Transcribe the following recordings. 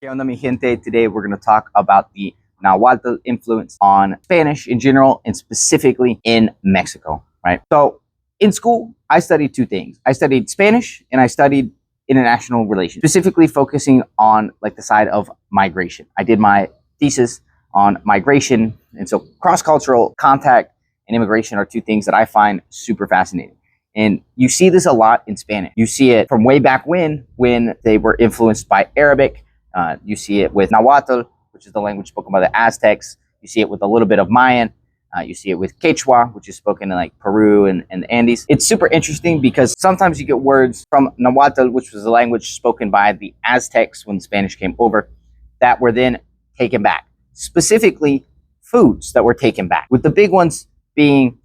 ¿Qué onda, mi gente? Today we're going to talk about the Nahuatl influence on Spanish in general and specifically in Mexico, right? So in school, I studied two things. I studied Spanish and I studied international relations, specifically focusing on like the side of migration. I did my thesis on migration. And so cross-cultural contact and immigration are two things that I find super fascinating. And you see this a lot in Spanish. You see it from way back when they were influenced by Arabic. You see it with Nahuatl, which is the language spoken by the Aztecs. You see it with a little bit of Mayan. You see it with Quechua, which is spoken in like Peru and the Andes. It's super interesting because sometimes you get words from Nahuatl, which was the language spoken by the Aztecs when Spanish came over, that were then taken back. Specifically, foods that were taken back, with the big ones being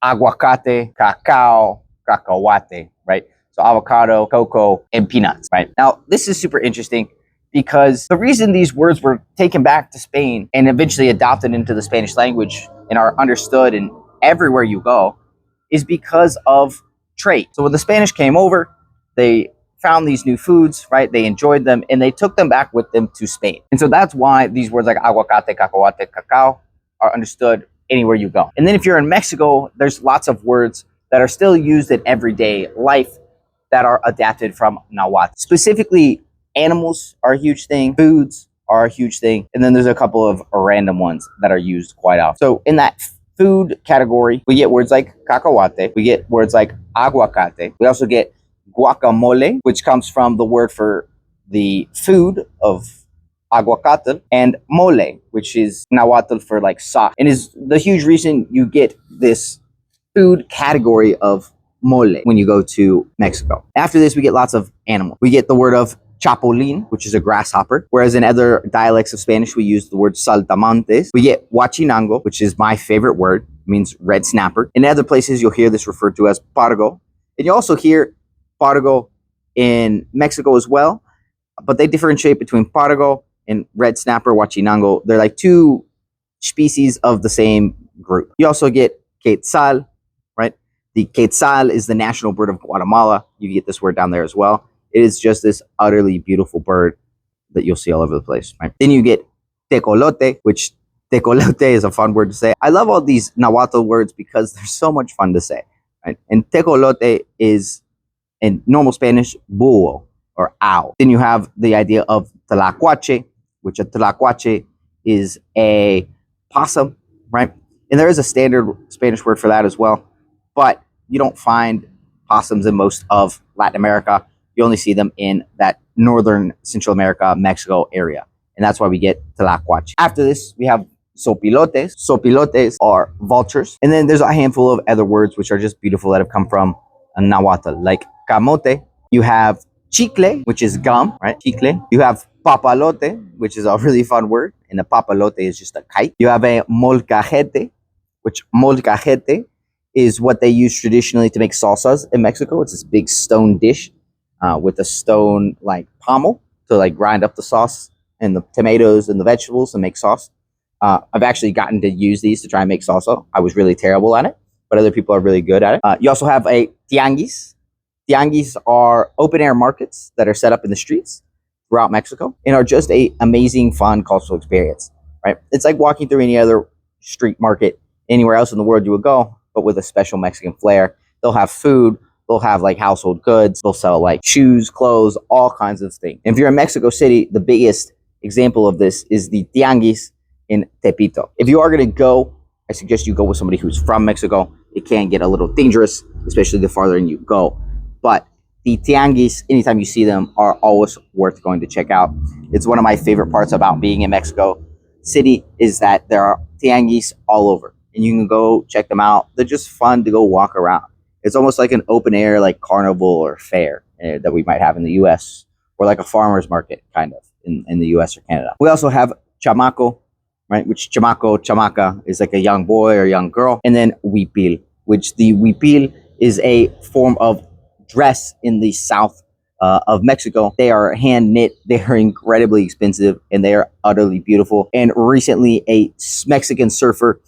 aguacate, cacao, cacahuate, right? So avocado, cocoa, and peanuts, right? Now, this is super interesting because the reason these words were taken back to Spain and eventually adopted into the Spanish language and are understood in everywhere you go is because of trade. So when the Spanish came over, they found these new foods, right? They enjoyed them and they took them back with them to Spain. And so that's why these words like aguacate, cacahuate, cacao are understood anywhere you go. And then if you're in Mexico, there's lots of words that are still used in everyday life that are adapted from Nahuatl. Specifically, animals are a huge thing, foods are a huge thing, and then there's a couple of random ones that are used quite often. So in that food category, we get words like cacahuate, we get words like aguacate, we also get guacamole, which comes from the word for the food of aguacate, and mole, which is Nahuatl for like sauce, and is the huge reason you get this food category of mole when you go to Mexico. After this, we get lots of animals. We get the word of chapulín, which is a grasshopper, whereas in other dialects of Spanish, we use the word saltamontes. We get huachinango, which is my favorite word, it means red snapper. In other places, you'll hear this referred to as pargo, and you also hear pargo in Mexico as well, but they differentiate between pargo and red snapper, huachinango. They're like two species of the same group. You also get quetzal, right? The quetzal is the national bird of Guatemala. You get this word down there as well. It is just this utterly beautiful bird that you'll see all over the place, right? Then you get tecolote, which tecolote is a fun word to say. I love all these Nahuatl words because they're so much fun to say, right? And tecolote is, in normal Spanish, búho or owl. Then you have the idea of tlacuache, which a tlacuache is a possum, right? And there is a standard Spanish word for that as well, but you don't find possums in most of Latin America. You only see them in that northern Central America, Mexico area. And that's why we get tlacuache. After this, we have sopilotes. Sopilotes are vultures. And then there's a handful of other words which are just beautiful that have come from Nahuatl, like camote. You have chicle, which is gum, right? Chicle. You have papalote, which is a really fun word. And a papalote is just a kite. You have a molcajete, which molcajete is what they use traditionally to make salsas in Mexico. It's this big stone dish with a stone like pommel to like grind up the sauce and the tomatoes and the vegetables and make sauce. I've actually gotten to use these to try and make salsa. I was really terrible at it, but other people are really good at it. You also have a tianguis. Tianguis are open air markets that are set up in the streets throughout Mexico and are just a amazing, fun cultural experience, right? It's like walking through any other street market anywhere else in the world you would go, but with a special Mexican flair. They'll have food, they'll have like household goods, they'll sell like shoes, clothes, all kinds of things. And if you're in Mexico City, the biggest example of this is the tianguis in Tepito. If you are going to go, I suggest you go with somebody who's from Mexico. It can get a little dangerous, especially the farther in you go. But the tianguis, anytime you see them, are always worth going to check out. It's one of my favorite parts about being in Mexico City is that there are tianguis all over. And you can go check them out. They're just fun to go walk around. It's almost like an open air, like carnival or fair that we might have in the U.S. or like a farmer's market kind of in the U.S. or Canada. We also have chamaco, right? Which chamaco, chamaca is like a young boy or young girl. And then huipil, which the huipil is a form of dress in the south of Mexico. They are hand knit. They are incredibly expensive and they are utterly beautiful. And recently a Mexican surfer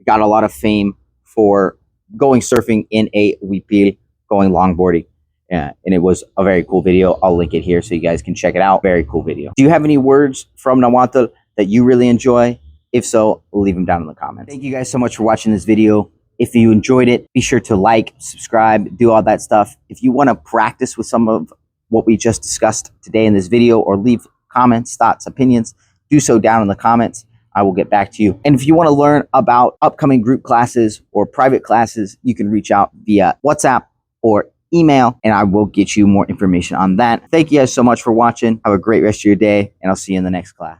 got a lot of fame for going surfing in a huipil, going longboarding. Yeah, and it was a very cool video. I'll link it here so you guys can check it out. Very cool video. Do you have any words from Nahuatl that you really enjoy? If so, leave them down in the comments. Thank you guys so much for watching this video. If you enjoyed it, be sure to like, subscribe, do all that stuff. If you want to practice with some of what we just discussed today in this video, or leave comments, thoughts, opinions, do so down in the comments. I will get back to you. And if you want to learn about upcoming group classes or private classes, you can reach out via WhatsApp or email, and I will get you more information on that. Thank you guys so much for watching. Have a great rest of your day, and I'll see you in the next class.